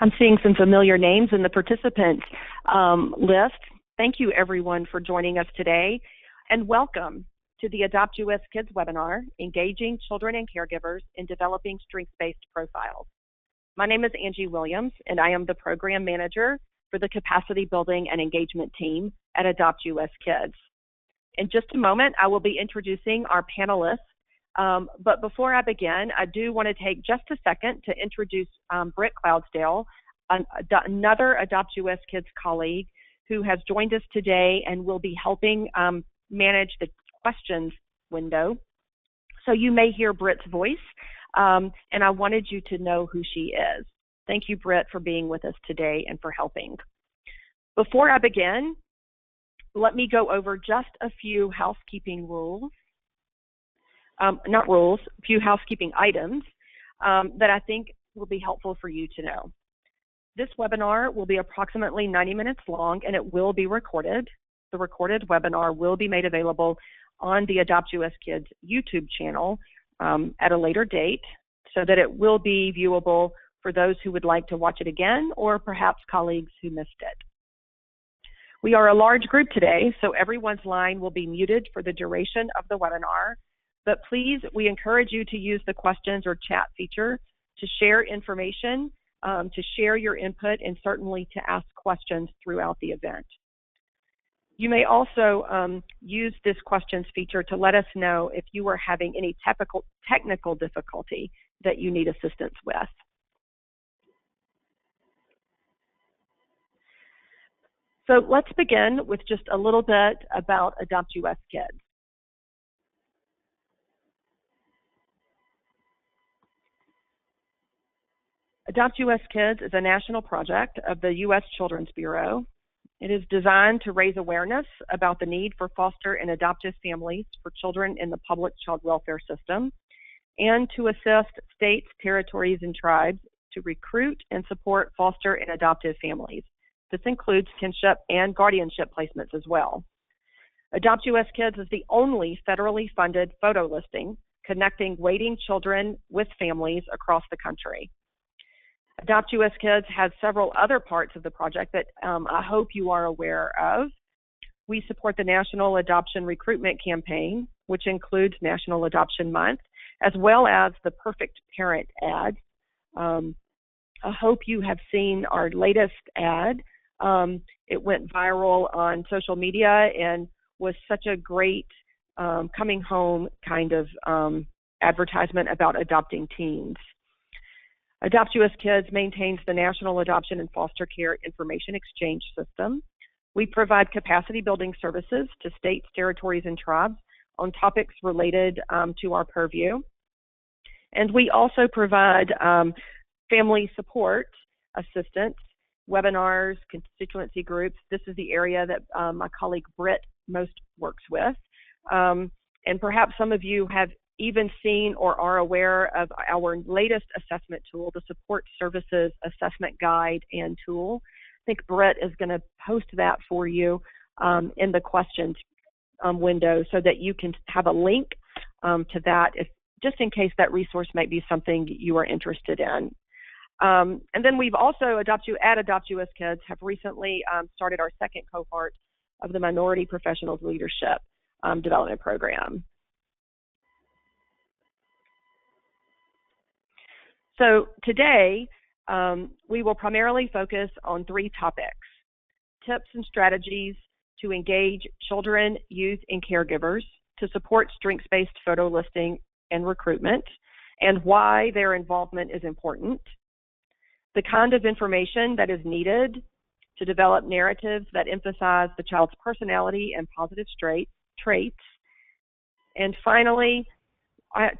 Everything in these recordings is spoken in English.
I'm seeing some familiar names in the participants list. Thank you everyone for joining us today, and welcome to the AdoptUSKids webinar, Engaging Children and Caregivers in Developing Strengths-Based Profiles. My name is Angie Williams, and I am the Program Manager for the Capacity Building and Engagement team at AdoptUSKids. In just a moment, I will be introducing our panelists, but before I begin, I do want to take just a second to introduce Britt Cloudsdale, another AdoptUSKids colleague who has joined us today and will be helping manage the questions window. So you may hear Britt's voice, and I wanted you to know who she is. Thank you, Britt, for being with us today and for helping. Before I begin, let me go over just a few housekeeping rules. A few housekeeping items that I think will be helpful for you to know. This webinar will be approximately 90 minutes long, and it will be recorded. The recorded webinar will be made available on the AdoptUSKids YouTube channel at a later date, so that it will be viewable for those who would like to watch it again, or perhaps colleagues who missed it. We are a large group today, so everyone's line will be muted for the duration of the webinar. But please, we encourage you to use the questions or chat feature to share information, to share your input, and certainly to ask questions throughout the event. You may also use this questions feature to let us know if you are having any technical difficulty that you need assistance with. So let's begin with just a little bit about AdoptUSKids. AdoptUSKids is a national project of the U.S. Children's Bureau. It is designed to raise awareness about the need for foster and adoptive families for children in the public child welfare system, and to assist states, territories, and tribes to recruit and support foster and adoptive families. This includes kinship and guardianship placements as well. AdoptUSKids is the only federally funded photo listing connecting waiting children with families across the country. AdoptUSKids has several other parts of the project that I hope you are aware of. We support the National Adoption Recruitment Campaign, which includes National Adoption Month, as well as the Perfect Parent ad. I hope you have seen our latest ad. It went viral on social media and was such a great coming home kind of advertisement about adopting teens. AdoptUSKids maintains the National Adoption and Foster Care Information Exchange System. We provide capacity building services to states, territories, and tribes on topics related to our purview. And we also provide family support assistance, webinars, constituency groups. This is the area that my colleague Britt most works with. And perhaps some of you have even seen or are aware of our latest assessment tool, the Support Services Assessment Guide and Tool. I think Britt is going to post that for you in the questions window, so that you can have a link to that, just in case that resource might be something you are interested in. And then we've also, at AdoptUSKids, have recently started our second cohort of the Minority Professionals Leadership Development Program. So today, we will primarily focus on three topics: tips and strategies to engage children, youth, and caregivers to support strengths-based photo listing and recruitment, and why their involvement is important; the kind of information that is needed to develop narratives that emphasize the child's personality and positive traits; and finally,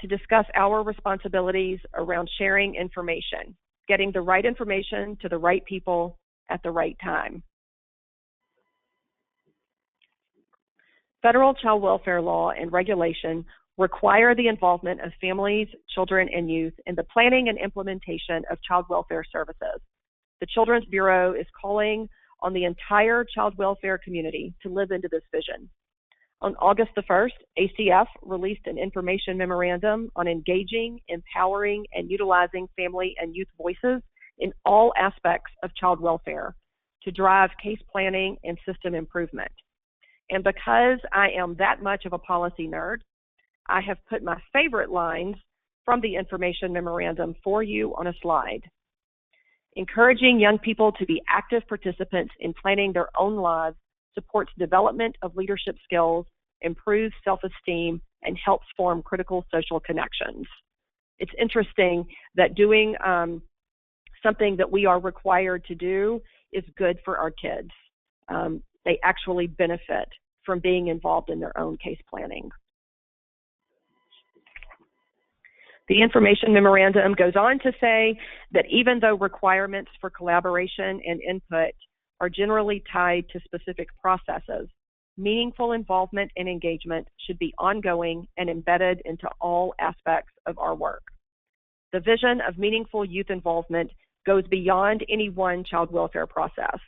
to discuss our responsibilities around sharing information, getting the right information to the right people at the right time. Federal child welfare law and regulation require the involvement of families, children, and youth in the planning and implementation of child welfare services. The Children's Bureau is calling on the entire child welfare community to live into this vision. On August the 1st, ACF released an information memorandum on engaging, empowering, and utilizing family and youth voices in all aspects of child welfare to drive case planning and system improvement. And because I am that much of a policy nerd, I have put my favorite lines from the information memorandum for you on a slide. Encouraging young people to be active participants in planning their own lives supports development of leadership skills, improves self-esteem, and helps form critical social connections. It's interesting that doing something that we are required to do is good for our kids. They actually benefit from being involved in their own case planning. The information memorandum goes on to say that even though requirements for collaboration and input are generally tied to specific processes, meaningful involvement and engagement should be ongoing and embedded into all aspects of our work. The vision of meaningful youth involvement goes beyond any one child welfare process.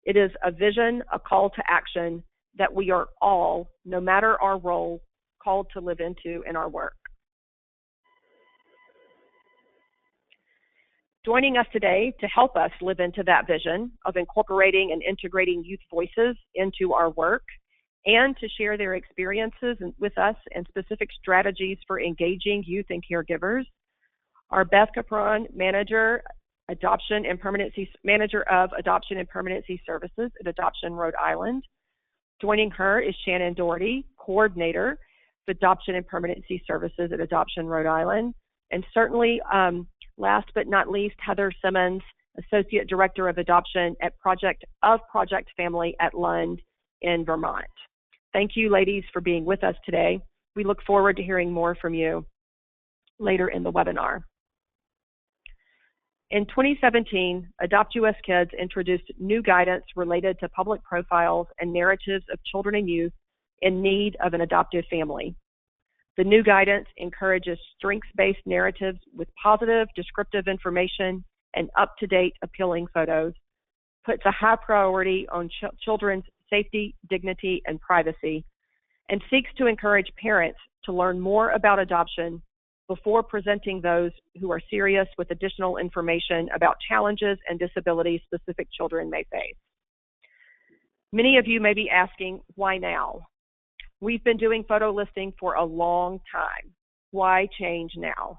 It is a vision, a call to action that we are all, no matter our role, called to live into in our work. Joining us today to help us live into that vision of incorporating and integrating youth voices into our work and to share their experiences with us and specific strategies for engaging youth and caregivers are Beth Capron, Manager of Adoption and Permanency Services at Adoption Rhode Island. Joining her is Shannon Doherty, Coordinator of Adoption and Permanency Services at Adoption Rhode Island. And certainly, last but not least, Heather Simmons, Associate Director of Adoption at Project Family at Lund in Vermont. Thank you, ladies, for being with us today. We look forward to hearing more from you later in the webinar. In 2017, AdoptUSKids introduced new guidance related to public profiles and narratives of children and youth in need of an adoptive family. The new guidance encourages strengths-based narratives with positive, descriptive information and up-to-date, appealing photos, puts a high priority on children's safety, dignity, and privacy, and seeks to encourage parents to learn more about adoption before presenting those who are serious with additional information about challenges and disabilities specific children may face. Many of you may be asking, why now? We've been doing photo listing for a long time. Why change now?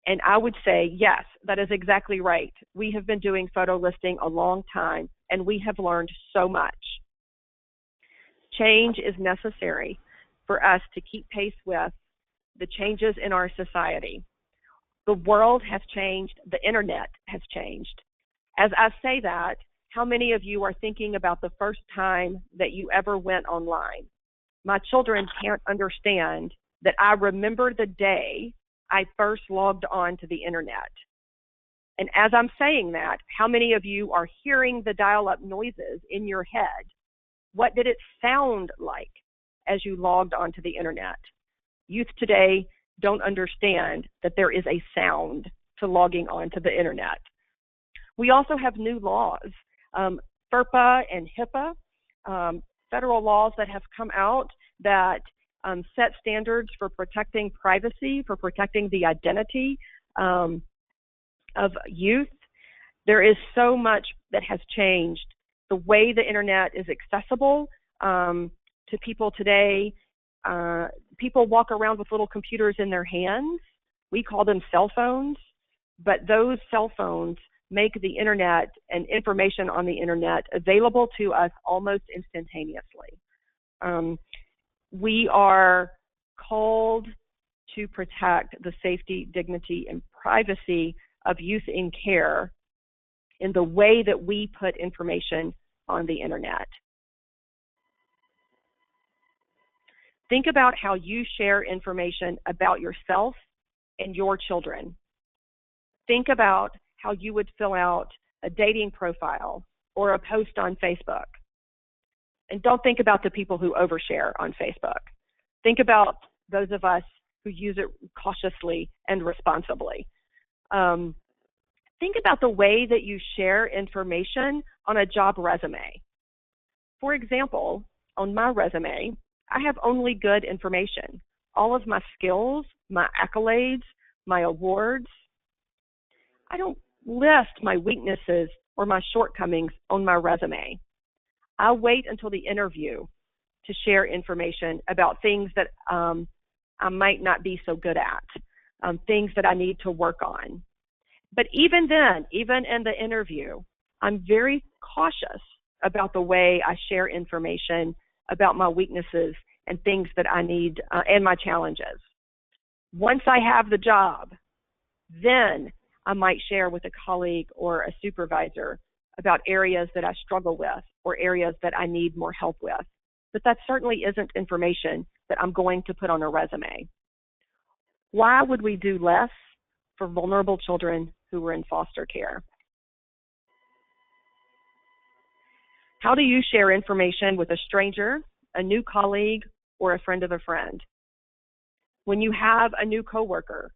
And I would say, yes, that is exactly right. We have been doing photo listing a long time, and we have learned so much. Change is necessary for us to keep pace with the changes in our society. The world has changed. The internet has changed. As I say that, how many of you are thinking about the first time that you ever went online? My children can't understand that I remember the day I first logged on to the internet. And as I'm saying that, how many of you are hearing the dial-up noises in your head? What did it sound like as you logged onto the internet? Youth today don't understand that there is a sound to logging onto the internet. We also have new laws, FERPA and HIPAA, federal laws that have come out that set standards for protecting privacy, for protecting the identity of youth. There is so much that has changed. The way the internet is accessible to people today, people walk around with little computers in their hands. We call them cell phones, but those cell phones make the internet and information on the internet available to us almost instantaneously. We are called to protect the safety, dignity, and privacy of youth in care in the way that we put information on the internet. Think about how you share information about yourself and your children. Think about how you would fill out a dating profile or a post on Facebook. And don't think about the people who overshare on Facebook. Think about those of us who use it cautiously and responsibly. Think about the way that you share information on a job resume. For example, on my resume, I have only good information. All of my skills, my accolades, my awards. I don't list my weaknesses or my shortcomings on my resume. I wait until the interview to share information about things that I might not be so good at, things that I need to work on. But even then, even in the interview, I'm very cautious about the way I share information about my weaknesses and things that I need and my challenges. Once I have the job, then I might share with a colleague or a supervisor about areas that I struggle with or areas that I need more help with. But that certainly isn't information that I'm going to put on a resume. Why would we do less for vulnerable children who were in foster care? How do you share information with a stranger, a new colleague, or a friend of a friend? When you have a new coworker,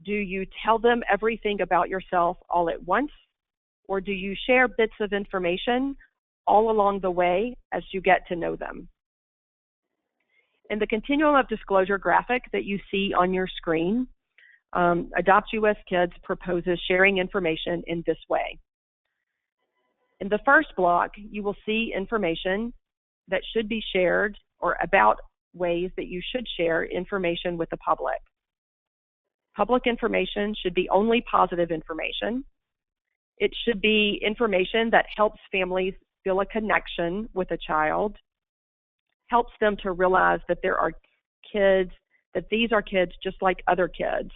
do you tell them everything about yourself all at once, or do you share bits of information all along the way as you get to know them? In the continuum of disclosure graphic that you see on your screen, AdoptUSKids proposes sharing information in this way. In the first block, you will see information that should be shared or about ways that you should share information with the public. Public information should be only positive information. It should be information that helps families feel a connection with a child, helps them to realize that there are kids, that these are kids just like other kids.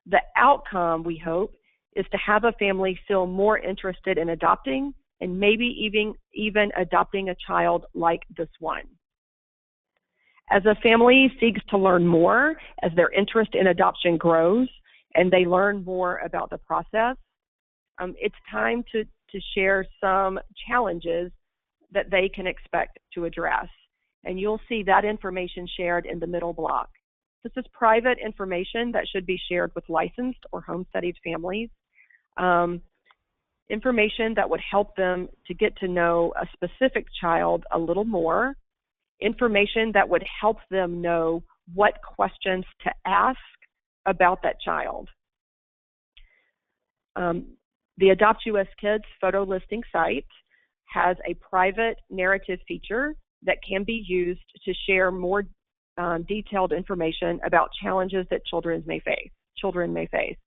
The outcome, we hope, is to have a family feel more interested in adopting and maybe even adopting a child like this one. As a family seeks to learn more, as their interest in adoption grows and they learn more about the process, it's time to share some challenges that they can expect to address. And you'll see that information shared in the middle block. This is private information that should be shared with licensed or home-studied families. Information that would help them to get to know a specific child a little more. Information that would help them know what questions to ask about that child. The AdoptUSKids photo listing site has a private narrative feature that can be used to share more detailed information about challenges that children may face.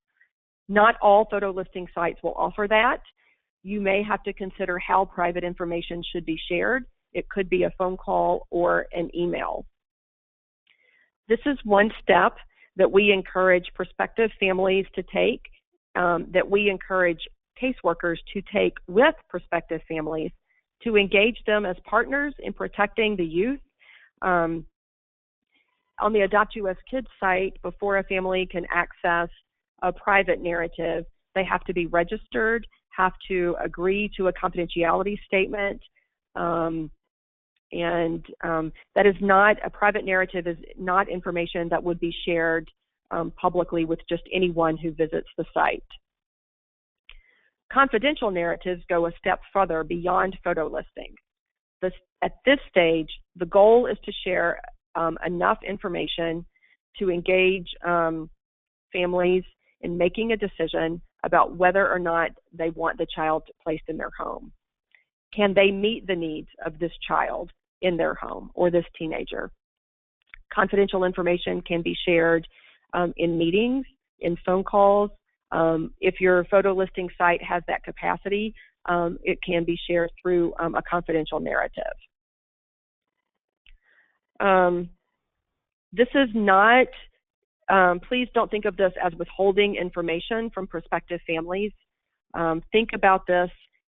Not all photo listing sites will offer that. You may have to consider how private information should be shared. It could be a phone call or an email. This is one step that we encourage prospective families to take, that we encourage caseworkers to take with prospective families to engage them as partners in protecting the youth. On the AdoptUSKids site, before a family can access a private narrative, they have to be registered, have to agree to a confidentiality statement, and that is not, a private narrative is not information that would be shared publicly with just anyone who visits the site. Confidential narratives go a step further beyond photo listing. At this stage, the goal is to share enough information to engage families in making a decision about whether or not they want the child placed in their home. Can they meet the needs of this child in their home or this teenager? Confidential information can be shared in meetings, in phone calls. If your photo listing site has that capacity, it can be shared through a confidential narrative. This is not, please don't think of this as withholding information from prospective families. Think about this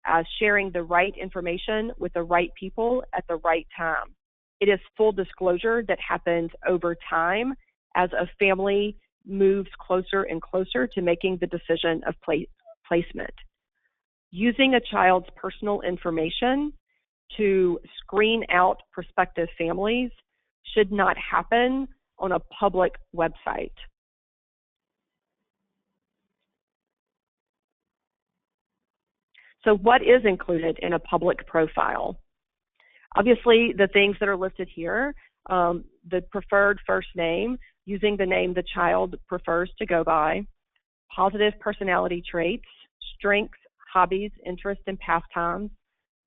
as sharing the right information with the right people at the right time. It is full disclosure that happens over time as a family moves closer and closer to making the decision of placement. Using a child's personal information to screen out prospective families should not happen on a public website. So what is included in a public profile? Obviously, the things that are listed here, the preferred first name, using the name the child prefers to go by, positive personality traits, strengths, hobbies, interests, and pastimes,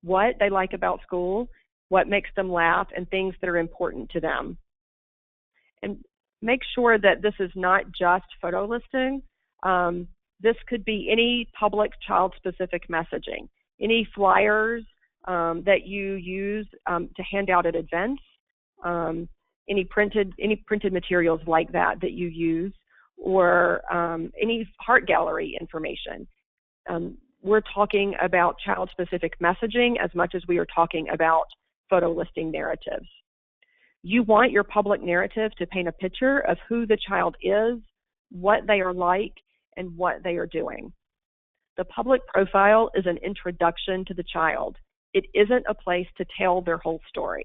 what they like about school, what makes them laugh, and things that are important to them. And make sure that this is not just photo listing. This could be any public child-specific messaging, any flyers that you use to hand out at events, any printed materials like that you use, or any art gallery information. We're talking about child-specific messaging as much as we are talking about photo listing narratives. You want your public narrative to paint a picture of who the child is, what they are like, and what they are doing. The public profile is an introduction to the child. It isn't a place to tell their whole story.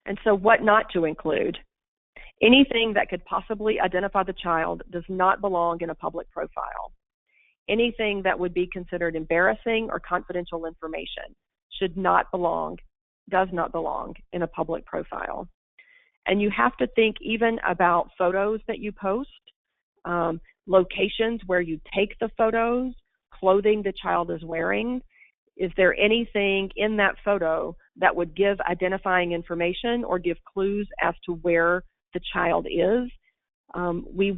And so what not to include? Anything that could possibly identify the child does not belong in a public profile. Anything that would be considered embarrassing or confidential information does not belong in a public profile. And you have to think even about photos that you post, locations where you take the photos, clothing the child is wearing. Is there anything in that photo that would give identifying information or give clues as to where the child is? We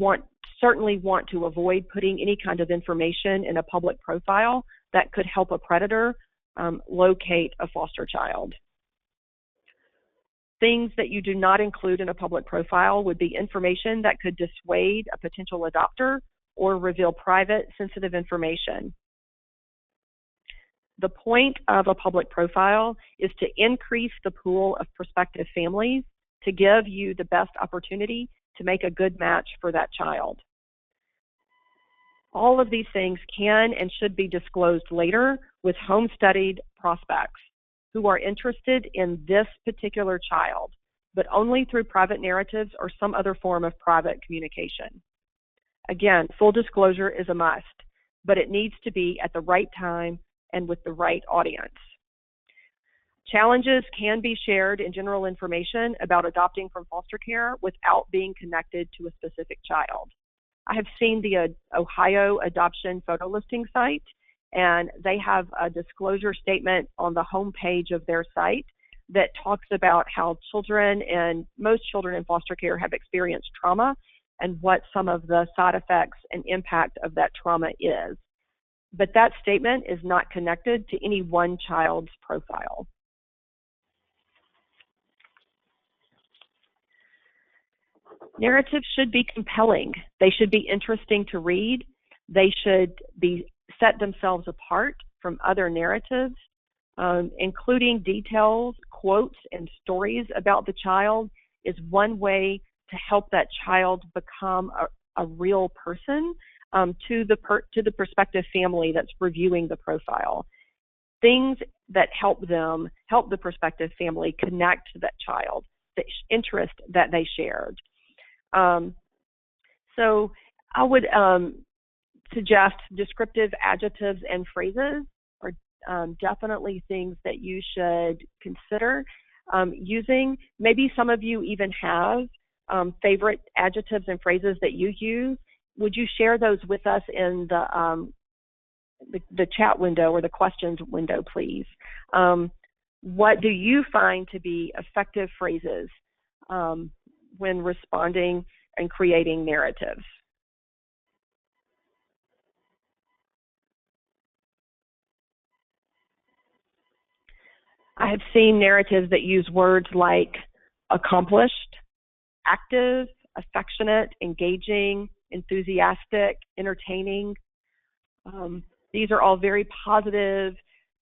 certainly want to avoid putting any kind of information in a public profile that could help a predator locate a foster child. Things that you do not include in a public profile would be information that could dissuade a potential adopter or reveal private, sensitive information. The point of a public profile is to increase the pool of prospective families to give you the best opportunity to make a good match for that child. All of these things can and should be disclosed later with home-studied prospects who are interested in this particular child, but only through private narratives or some other form of private communication. Again, full disclosure is a must, but it needs to be at the right time and with the right audience. Challenges can be shared in general information about adopting from foster care without being connected to a specific child. I have seen the Ohio adoption photo listing site, and they have a disclosure statement on the home page of their site that talks about how most children in foster care have experienced trauma and what some of the side effects and impact of that trauma is. But that statement is not connected to any one child's profile. Narratives should be compelling. They should be interesting to read. They should set themselves apart from other narratives, including details, quotes, and stories about the child is one way to help that child become a real person to the prospective family that's reviewing the profile. Things that help the prospective family connect to that child, the interest that they shared. So I would suggest descriptive adjectives and phrases are definitely things that you should consider using. Maybe some of you even have favorite adjectives and phrases that you use. Would you share those with us in the chat window or the questions window, please? What do you find to be effective phrases when responding and creating narratives? I have seen narratives that use words like accomplished, active, affectionate, engaging, enthusiastic, entertaining. These are all very positive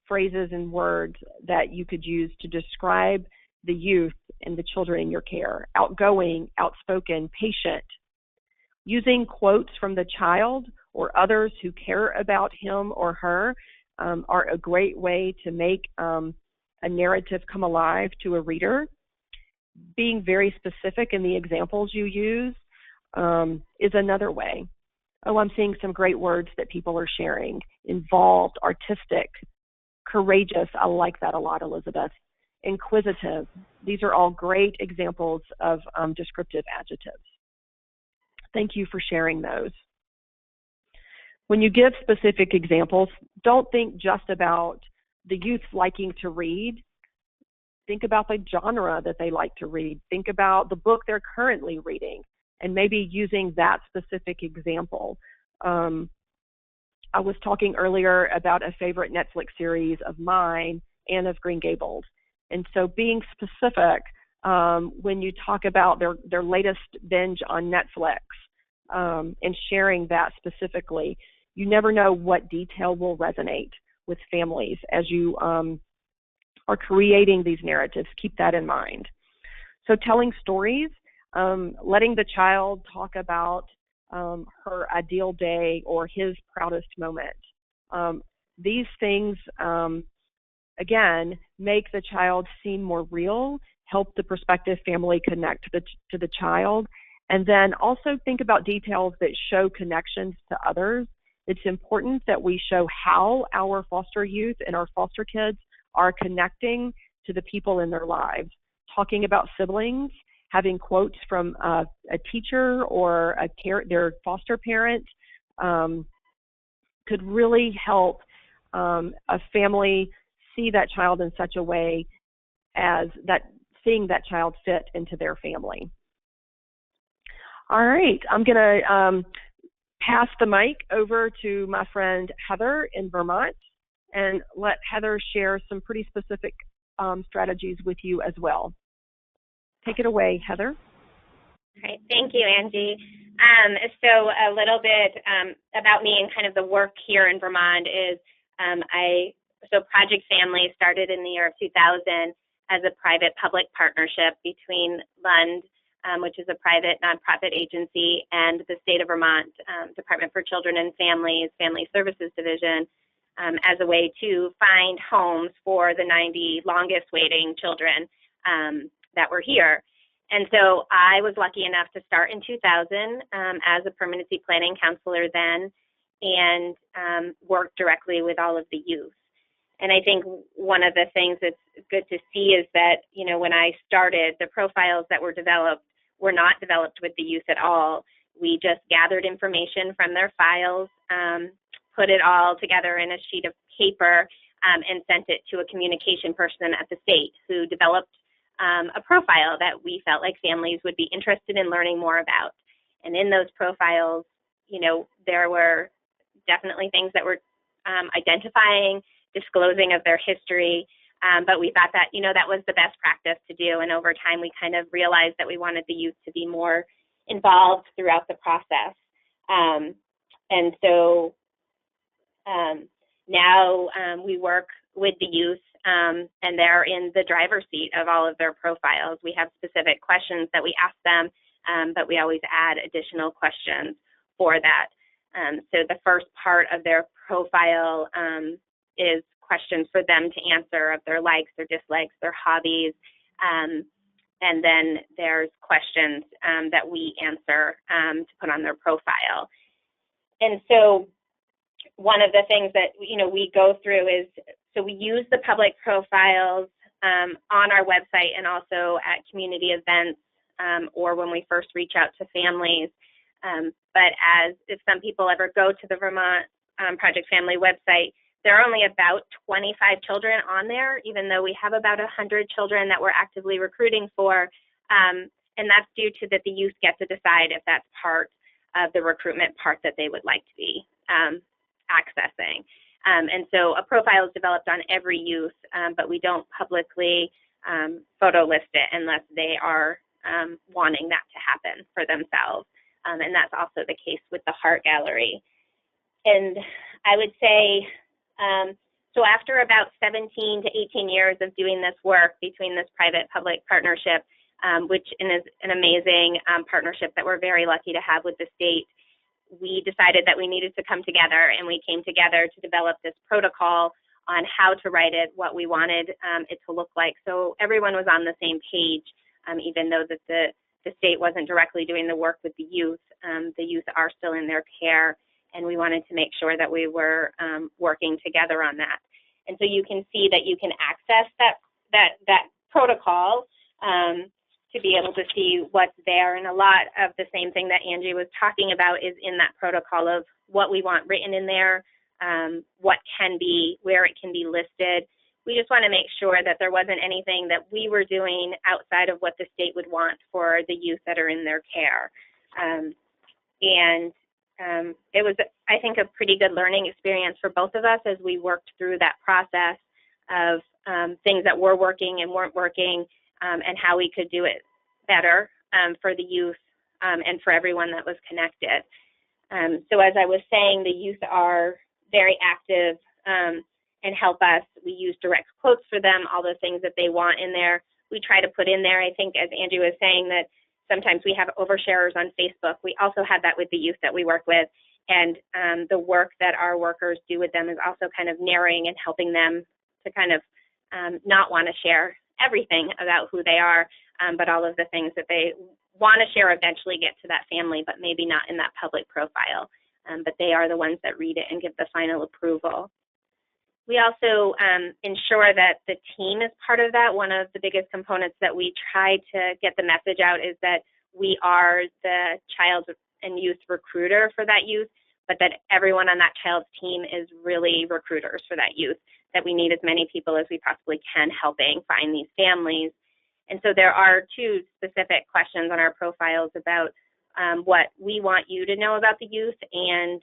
phrases and words that you could use to describe the youth and the children in your care. Outgoing, outspoken, patient. Using quotes from the child or others who care about him or her are a great way to make a narrative come alive to a reader. Being very specific in the examples you use is another way. Oh, I'm seeing some great words that people are sharing. Involved, artistic, courageous. I like that a lot, Elizabeth. Inquisitive. These are all great examples of descriptive adjectives. Thank you for sharing those. When you give specific examples, don't think just about the youth liking to read. Think about the genre that they like to read. Think about the book they're currently reading and maybe using that specific example. I was talking earlier about a favorite Netflix series of mine, Anne of Green Gables. And so being specific when you talk about their latest binge on Netflix and sharing that specifically, you never know what detail will resonate with families as you are creating these narratives. Keep that in mind. So telling stories, letting the child talk about her ideal day or his proudest moment. These things, again, make the child seem more real, help the prospective family connect to the child, and then also think about details that show connections to others. It's important that we show how our foster youth and our foster kids are connecting to the people in their lives. Talking about siblings, having quotes from a teacher or their foster parent could really help a family see that child in such a way as that seeing that child fit into their family. All right, I'm going to pass the mic over to my friend Heather in Vermont and let Heather share some pretty specific strategies with you as well. Take it away, Heather. All right, thank you, Angie. So a little bit about me and kind of the work here in Vermont is so Project Family started in the year of 2000 as a private-public partnership between Lund, which is a private nonprofit agency, and the state of Vermont Department for Children and Families, Family Services Division, as a way to find homes for the 90 longest waiting children that were here. And so I was lucky enough to start in 2000 as a permanency planning counselor then, and work directly with all of the youth. And I think one of the things that's good to see is that, you know, when I started, the profiles that were developed were not developed with the youth at all. We just gathered information from their files, put it all together in a sheet of paper, and sent it to a communication person at the state who developed a profile that we felt like families would be interested in learning more about. And in those profiles, you know, there were definitely things that were identifying, disclosing of their history, but we thought that, you know, that was the best practice to do. And over time, we kind of realized that we wanted the youth to be more involved throughout the process. And so now we work with the youth, and they're in the driver's seat of all of their profiles. We have specific questions that we ask them, but we always add additional questions for that. So the first part of their profile is questions for them to answer of their likes, their dislikes, their hobbies, and then there's questions that we answer to put on their profile. And so one of the things that, you know, we go through is, so we use the public profiles on our website and also at community events or when we first reach out to families. But if some people ever go to the Vermont Project Family website, there are only about 25 children on there, even though we have about 100 children that we're actively recruiting for. And that's due to that the youth get to decide if that's part of the recruitment part that they would like to be accessing. And so a profile is developed on every youth, but we don't publicly photo list it unless they are wanting that to happen for themselves. And that's also the case with the Heart Gallery. And I would say, so after about 17 to 18 years of doing this work between this private-public partnership, which is an amazing partnership that we're very lucky to have with the state, we decided that we needed to come together, and we came together to develop this protocol on how to write it, what we wanted it to look like. So everyone was on the same page, even though that the state wasn't directly doing the work with the youth are still in their care, and we wanted to make sure that we were working together on that. And so you can see that you can access that protocol to be able to see what's there. And a lot of the same thing that Angie was talking about is in that protocol of what we want written in there, what can be, where it can be listed. We just want to make sure that there wasn't anything that we were doing outside of what the state would want for the youth that are in their care. It was, I think, a pretty good learning experience for both of us as we worked through that process of things that were working and weren't working, and how we could do it better for the youth and for everyone that was connected. So as I was saying, the youth are very active and help us. We use direct quotes for them, all the things that they want in there. We try to put in there, I think, as Angie was saying, that sometimes we have oversharers on Facebook. We also have that with the youth that we work with. And the work that our workers do with them is also kind of narrowing and helping them to kind of not want to share everything about who they are, but all of the things that they want to share eventually get to that family, but maybe not in that public profile. But they are the ones that read it and give the final approval. We also ensure that the team is part of that. One of the biggest components that we try to get the message out is that we are the child and youth recruiter for that youth, but that everyone on that child's team is really recruiters for that youth, that we need as many people as we possibly can helping find these families. And so there are 2 specific questions on our profiles about what we want you to know about the youth and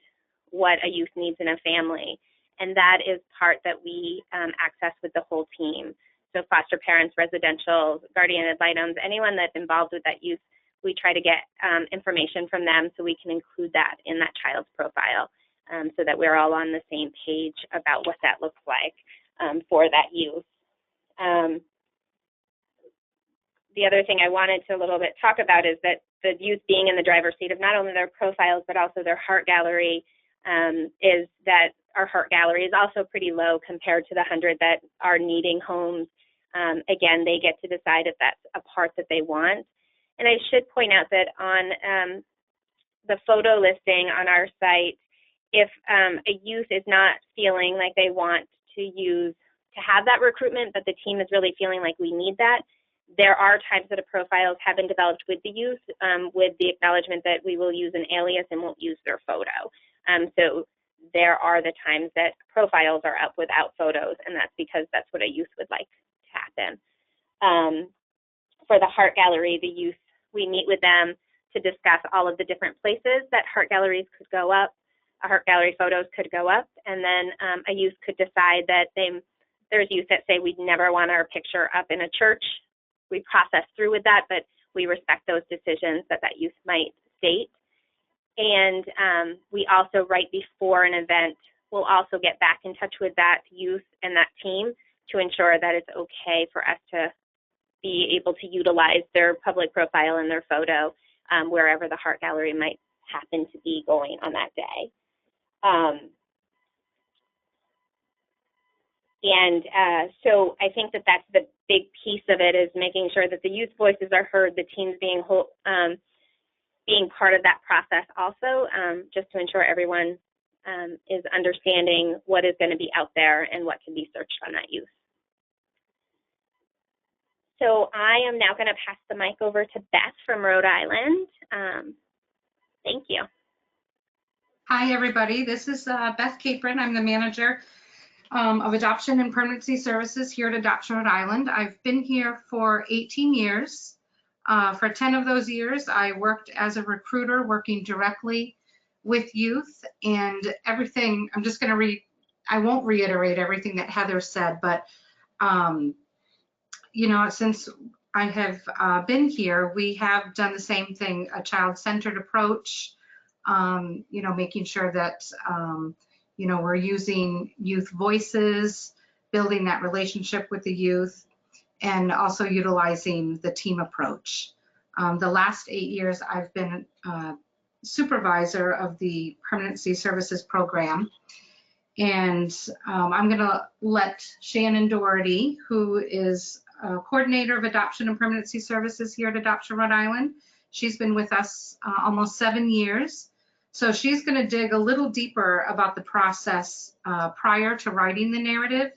what a youth needs in a family. And that is part that we access with the whole team. So foster parents, residential, guardian ad litems, anyone that's involved with that youth, we try to get information from them so we can include that in that child's profile so that we're all on the same page about what that looks like for that youth. The other thing I wanted to a little bit talk about is that the youth being in the driver's seat of not only their profiles but also their heart gallery, is that our heart gallery is also pretty low compared to the 100 that are needing homes. Again, they get to decide if that's a part that they want. And I should point out that on the photo listing on our site, if a youth is not feeling like they want to have that recruitment, but the team is really feeling like we need that, there are times that the profiles have been developed with the youth with the acknowledgement that we will use an alias and won't use their photo. So there are the times that profiles are up without photos, and that's because that's what a youth would like to happen. For the heart gallery, the youth, we meet with them to discuss all of the different places that heart galleries could go up, heart gallery photos could go up, and then a youth could decide that there's youth that say we'd never want our picture up in a church. We process through with that, but we respect those decisions that youth might state. And we also, right before an event, will also get back in touch with that youth and that team to ensure that it's okay for us to be able to utilize their public profile and their photo wherever the heart gallery might happen to be going on that day. So I think that that's the big piece of it, is making sure that the youth voices are heard, the teams being part of that process also, just to ensure everyone is understanding what is going to be out there and what can be searched on that youth. So I am now going to pass the mic over to Beth from Rhode Island. Thank you. Hi, everybody. This is Beth Capron. I'm the manager of Adoption and Permanency Services here at Adoption Rhode Island. I've been here for 18 years. For 10 of those years, I worked as a recruiter working directly with youth, and everything, I'm just going to read, I won't reiterate everything that Heather said, but you know, since I have been here, we have done the same thing, a child-centered approach, you know, making sure that, you know, we're using youth voices, building that relationship with the youth, and also utilizing the team approach. The last 8 years, I've been supervisor of the Permanency Services Program. And I'm going to let Shannon Doherty, who is coordinator of Adoption and Permanency Services here at Adoption Rhode Island. She's been with us almost 7 years. So she's going to dig a little deeper about the process prior to writing the narrative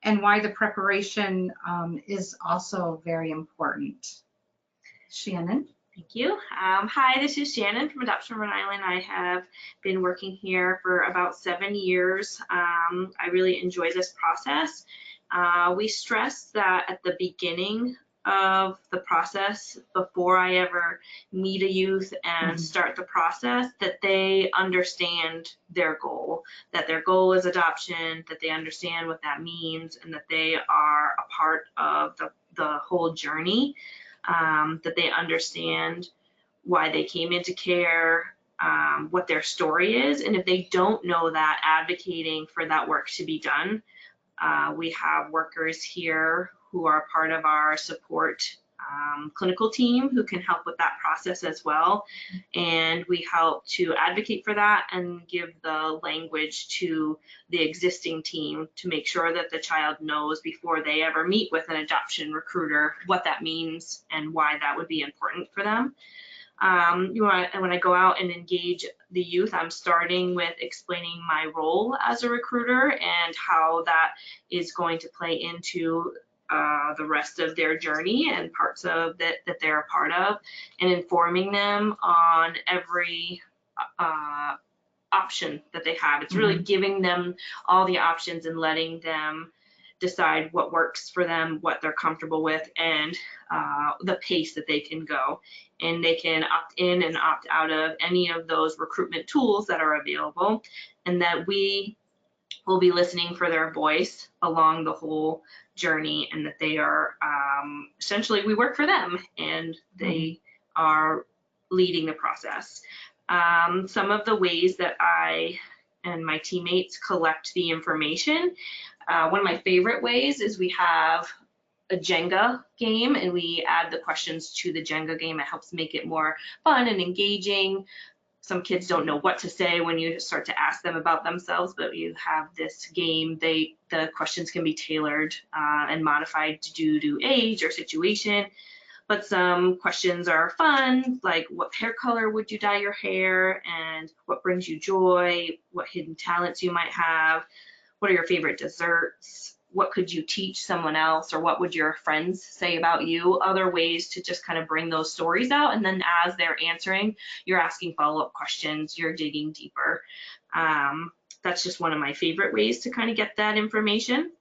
and why the preparation is also very important. Shannon. Thank you. Hi, this is Shannon from Adoption Rhode Island. I have been working here for about 7 years. I really enjoy this process. We stress that at the beginning of the process, before I ever meet a youth and start the process, that they understand their goal, that their goal is adoption, that they understand what that means, and that they are a part of the whole journey. That they understand why they came into care, what their story is, and if they don't know that, advocating for that work to be done. We have workers here who are part of our support clinical team who can help with that process as well, and we help to advocate for that and give the language to the existing team to make sure that the child knows before they ever meet with an adoption recruiter what that means and why that would be important for them. When I go out and engage the youth, I'm starting with explaining my role as a recruiter and how that is going to play into the rest of their journey and parts of that they're a part of, and informing them on every option that they have. It's really giving them all the options and letting them decide what works for them, what they're comfortable with, and the pace that they can go. And they can opt in and opt out of any of those recruitment tools that are available, and that we will be listening for their voice along the whole journey, and that they are essentially, we work for them and they are leading the process. Some of the ways that I and my teammates collect the information, one of my favorite ways is we have a Jenga game, and we add the questions to the Jenga game. It helps make it more fun and engaging. Some kids don't know what to say when you start to ask them about themselves, but you have this game, the questions can be tailored and modified due to age or situation. But some questions are fun, like what hair color would you dye your hair, and what brings you joy, what hidden talents you might have, what are your favorite desserts, what could you teach someone else, or what would your friends say about you? Other ways to just kind of bring those stories out, and then as they're answering, you're asking follow-up questions, you're digging deeper. That's just one of my favorite ways to kind of get that information.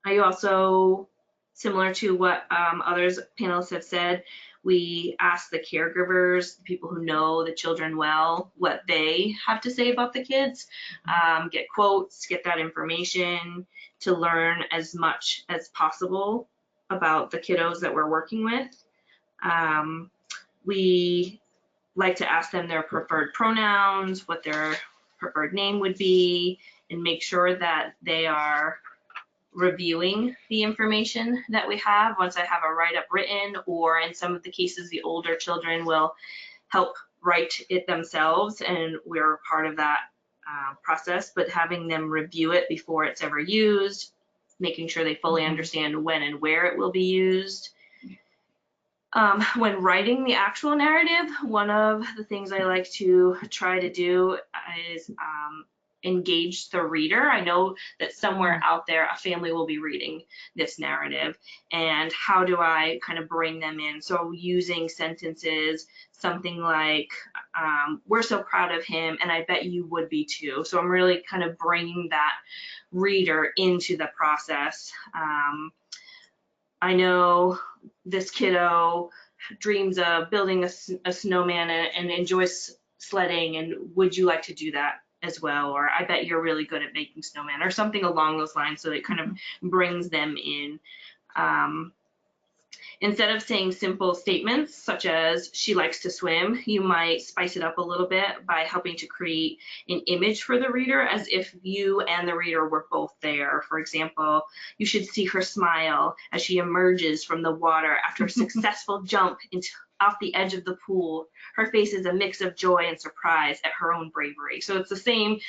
I also, similar to what others panelists have said, we ask the caregivers, the people who know the children well, what they have to say about the kids, get quotes, get that information to learn as much as possible about the kiddos that we're working with. We like to ask them their preferred pronouns, what their preferred name would be, and make sure that they are reviewing the information that we have once I have a write-up written, or in some of the cases, the older children will help write it themselves, and we're part of that process, but having them review it before it's ever used, making sure they fully understand when and where it will be used. When writing the actual narrative, one of the things I like to try to do is engage the reader. I know that somewhere out there a family will be reading this narrative, and how do I kind of bring them in? So using sentences, something like, we're so proud of him and I bet you would be too. So I'm really kind of bringing that reader into the process. I know this kiddo dreams of building a snowman and enjoys sledding, and would you like to do that as well? Or I bet you're really good at making snowmen, or something along those lines, so it kind of brings them in. Instead of saying simple statements such as she likes to swim, you might spice it up a little bit by helping to create an image for the reader as if you and the reader were both there. For example, you should see her smile as she emerges from the water after a successful jump off the edge of the pool. Her face is a mix of joy and surprise at her own bravery. So it's the same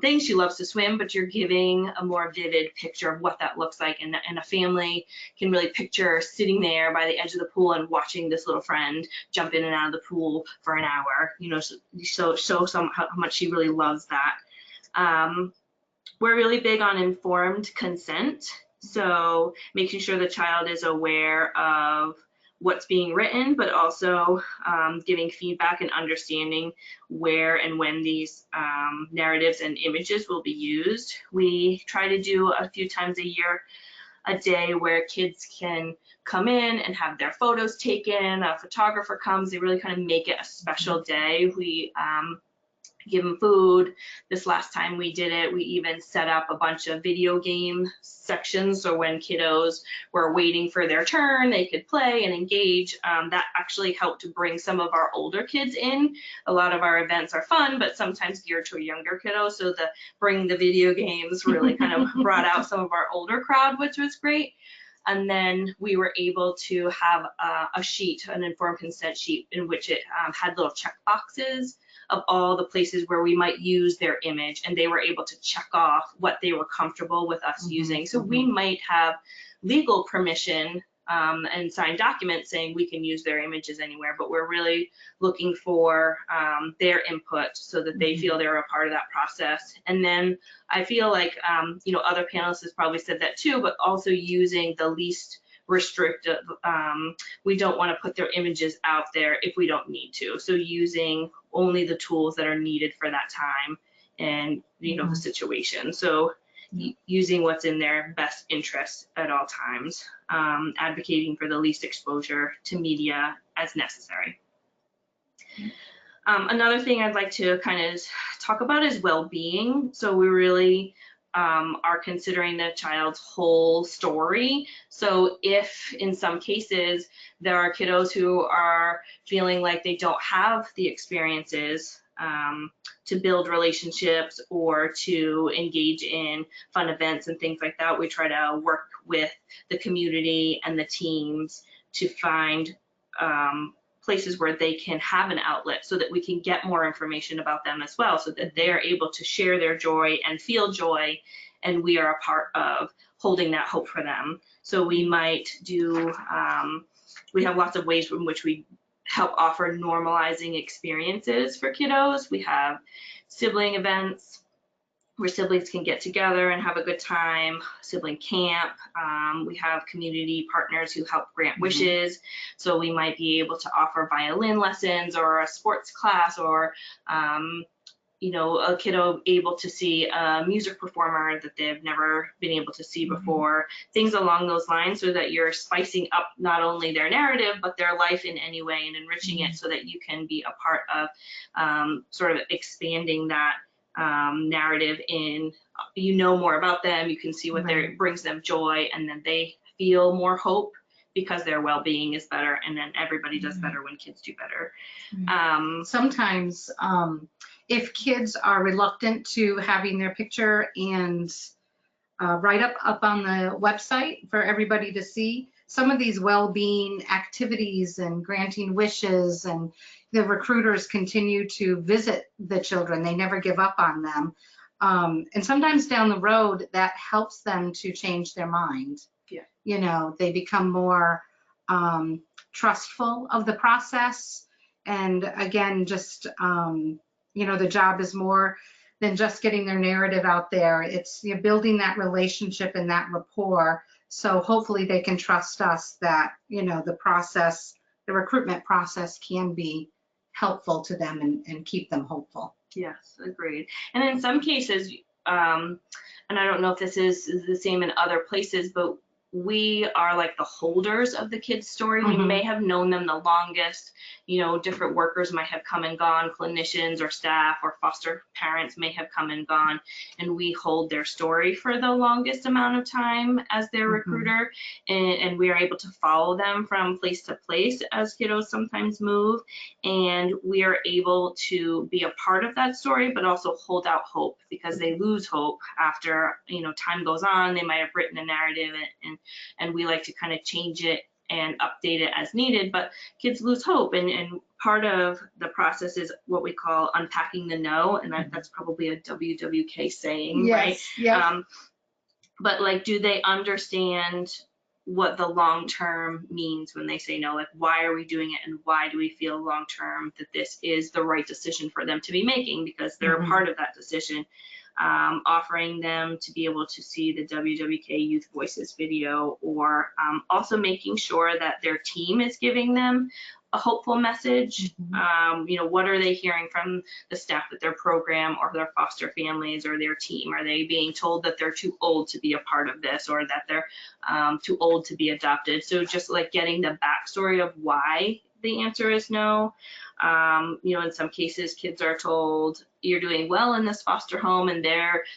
thing. She loves to swim, but you're giving a more vivid picture of what that looks like, and a family can really picture sitting there by the edge of the pool and watching this little friend jump in and out of the pool for an hour, you know, so show how much she really loves that. We're really big on informed consent, so making sure the child is aware of what's being written, but also giving feedback and understanding where and when these narratives and images will be used. We try to do a few times a year a day where kids can come in and have their photos taken. A photographer comes. They really kind of make it a special day. We give them food. This last time we did it, we even set up a bunch of video game sections, so when kiddos were waiting for their turn, they could play and engage. That actually helped to bring some of our older kids in. A lot of our events are fun, but sometimes geared to a younger kiddo, so the bring the video games really kind of brought out some of our older crowd, which was great. And then we were able to have a sheet, an informed consent sheet, in which it had little check boxes of all the places where we might use their image, and they were able to check off what they were comfortable with us using. So we might have legal permission and sign documents saying we can use their images anywhere, but we're really looking for their input so that they feel they're a part of that process. And then I feel like, you know, other panelists has probably said that too, but also using the least restrictive, we don't want to put their images out there if we don't need to. So using only the tools that are needed for that time and, you know, the situation. So using what's in their best interest at all times, advocating for the least exposure to media as necessary. Another thing I'd like to kind of talk about is well-being. So we really are considering the child's whole story. So if in some cases there are kiddos who are feeling like they don't have the experiences to build relationships or to engage in fun events and things like that, we try to work with the community and the teams to find places where they can have an outlet so that we can get more information about them as well, so that they're able to share their joy and feel joy, and we are a part of holding that hope for them. So we might do, we have lots of ways in which we help offer normalizing experiences for kiddos. We have sibling events where siblings can get together and have a good time, sibling camp. We have community partners who help grant wishes. So we might be able to offer violin lessons or a sports class, or you know, a kiddo able to see a music performer that they've never been able to see before, things along those lines, so that you're spicing up not only their narrative, but their life in any way and enriching it so that you can be a part of sort of expanding that narrative in, you know, more about them, you can see what brings them joy, and then they feel more hope because their well-being is better, and then everybody does better when kids do better. Sometimes if kids are reluctant to having their picture and write up on the website for everybody to see, some of these well-being activities and granting wishes, and the recruiters continue to visit the children. They never give up on them. And sometimes down the road, that helps them to change their mind. Yeah. You know, they become more trustful of the process. And again, just, you know, the job is more than just getting their narrative out there. It's, you know, building that relationship and that rapport. So hopefully they can trust us that, you know, the process, the recruitment process can be helpful to them and keep them hopeful. Yes, agreed. And in some cases, and I don't know if this is the same in other places, but we are like the holders of the kid's story. We may have known them the longest. You know, different workers might have come and gone, clinicians or staff or foster parents may have come and gone, and we hold their story for the longest amount of time as their recruiter, and we are able to follow them from place to place as kiddos sometimes move, and we are able to be a part of that story, but also hold out hope, because they lose hope after, you know, time goes on. They might have written a narrative, and we like to kind of change it and update it as needed, but kids lose hope, and part of the process is what we call unpacking the no, and that's probably a WWK saying, right? Yeah. But like, do they understand what the long term means when they say no? Like, why are we doing it, and why do we feel long term that this is the right decision for them to be making, because they're a part of that decision? offering them to be able to see the WWK Youth Voices video, or also making sure that their team is giving them a hopeful message. You know, what are they hearing from the staff at their program or their foster families or their team? Are they being told that they're too old to be a part of this, or that they're too old to be adopted? So just like getting the backstory of why the answer is no. You know, in some cases, kids are told you're doing well in this foster home, and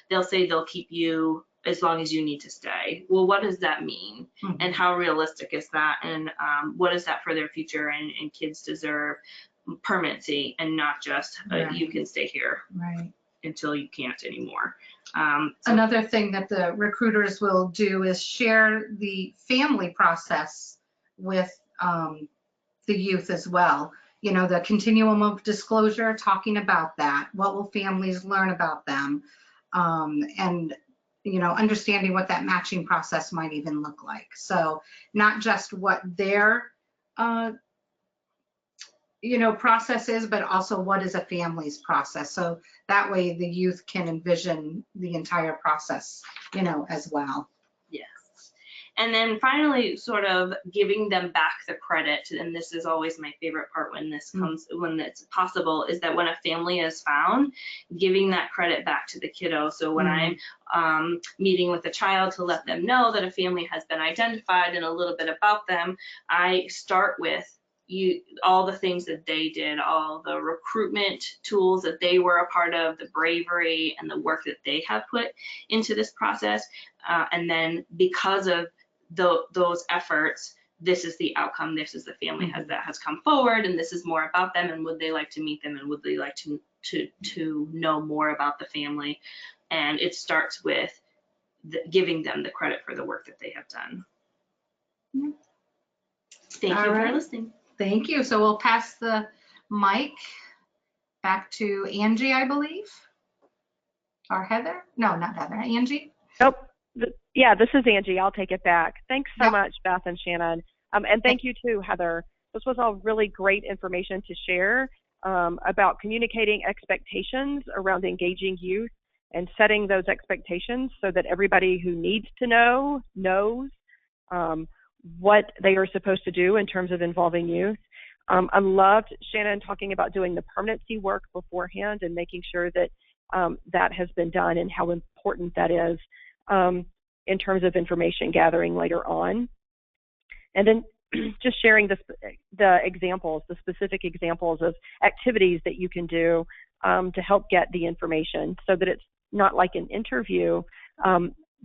they'll say they'll keep you as long as you need to stay. Well, what does that mean? And how realistic is that? And what is that for their future? And kids deserve permanency, and not just you can stay here until you can't anymore. Another thing that the recruiters will do is share the family process with the youth as well. You know, the continuum of disclosure, talking about that. What will families learn about them? And you know, understanding what that matching process might even look like. So not just what their, you know, process is, but also what is a family's process. So that way the youth can envision the entire process, you know, as well. Yes. And then finally, sort of giving them back the credit, and this is always my favorite part when this comes, when it's possible, is that when a family is found, giving that credit back to the kiddo. So when I'm meeting with a child to let them know that a family has been identified and a little bit about them, I start with all the things that they did, all the recruitment tools that they were a part of, the bravery and the work that they have put into this process. And then because of those efforts, this is the outcome, this is the family that has come forward, and this is more about them, and would they like to meet them, and would they like to know more about the family. And it starts with giving them the credit for the work that they have done. Thank you for listening. Thank you. So we'll pass the mic back to Angie, I believe, or Heather. No, not Heather. Angie. Nope. Yeah, this is Angie. I'll take it back. Thanks so much, Beth and Shannon. And thank you too, Heather. This was all really great information to share about communicating expectations around engaging youth and setting those expectations so that everybody who needs to know knows what they are supposed to do in terms of involving youth. I loved Shannon talking about doing the permanency work beforehand and making sure that that has been done, and how important that is in terms of information gathering later on. And then just sharing the examples, the specific examples of activities that you can do to help get the information, so that it's not like an interview,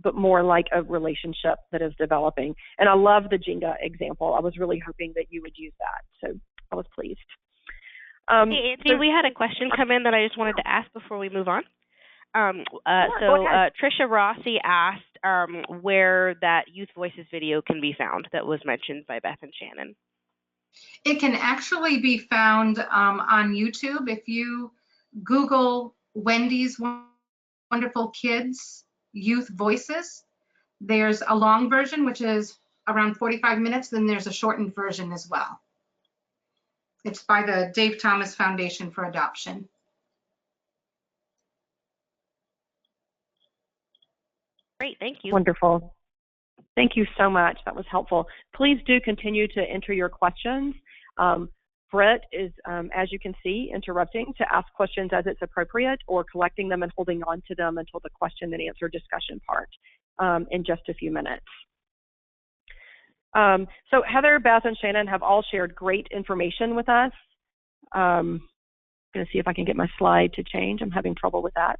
but more like a relationship that is developing. And I love the Jenga example. I was really hoping that you would use that, so I was pleased. Hey, Angie, we had a question come in that I just wanted to ask before we move on. Trisha Rossi asked where that Youth Voices video can be found that was mentioned by Beth and Shannon. It can actually be found on YouTube. If you Google Wendy's Wonderful Kids Youth Voices, there's a long version, which is around 45 minutes. Then there's a shortened version as well. It's by the Dave Thomas Foundation for Adoption. Great, thank you. Wonderful. Thank you so much. That was helpful. Please do continue to enter your questions. Brett is, as you can see, interrupting to ask questions as it's appropriate, or collecting them and holding on to them until the question and answer discussion part in just a few minutes. So Heather, Beth, and Shannon have all shared great information with us. I'm going to see if I can get my slide to change. I'm having trouble with that.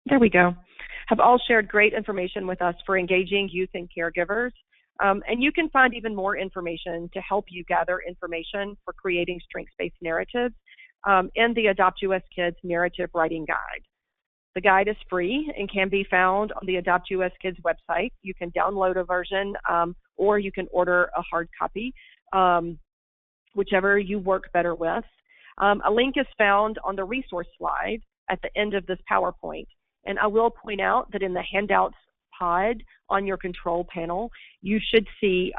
There we go. Have all shared great information with us for engaging youth and caregivers. And you can find even more information to help you gather information for creating strengths-based narratives in the AdoptUSKids Narrative Writing Guide. The guide is free and can be found on the AdoptUSKids website. You can download a version or you can order a hard copy, whichever you work better with. A link is found on the resource slide at the end of this PowerPoint. And I will point out that in the handouts pod on your control panel, you should see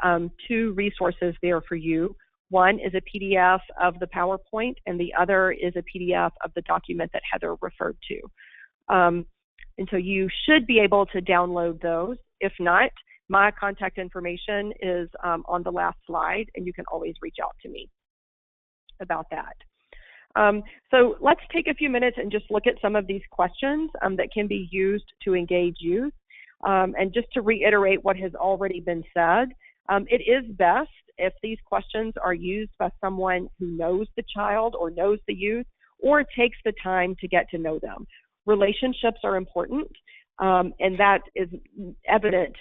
2 resources there for you. One is a PDF of the PowerPoint, and the other is a PDF of the document that Heather referred to. And so you should be able to download those. If not, my contact information is on the last slide, and you can always reach out to me about that. So let's take a few minutes and just look at some of these questions that can be used to engage youth. And just to reiterate what has already been said, it is best if these questions are used by someone who knows the child or knows the youth or takes the time to get to know them. Relationships are important, and that is evident,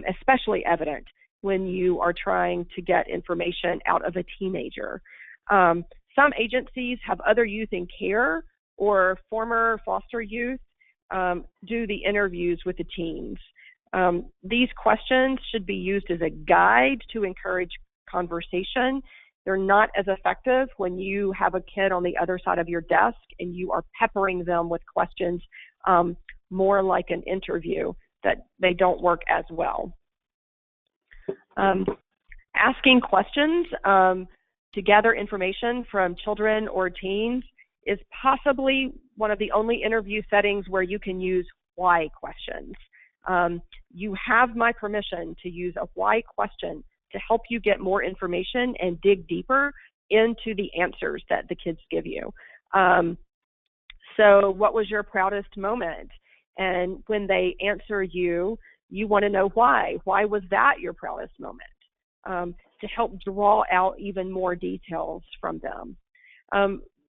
especially evident when you are trying to get information out of a teenager. Some agencies have other youth in care or former foster youth do the interviews with the teens. These questions should be used as a guide to encourage conversation. They're not as effective when you have a kid on the other side of your desk and you are peppering them with questions more like an interview, that they don't work as well. Asking questions to gather information from children or teens is possibly one of the only interview settings where you can use why questions. You have my permission to use a why question to help you get more information and dig deeper into the answers that the kids give you. So what was your proudest moment? And when they answer you, you want to know why. Why was that your proudest moment? To help draw out even more details from them.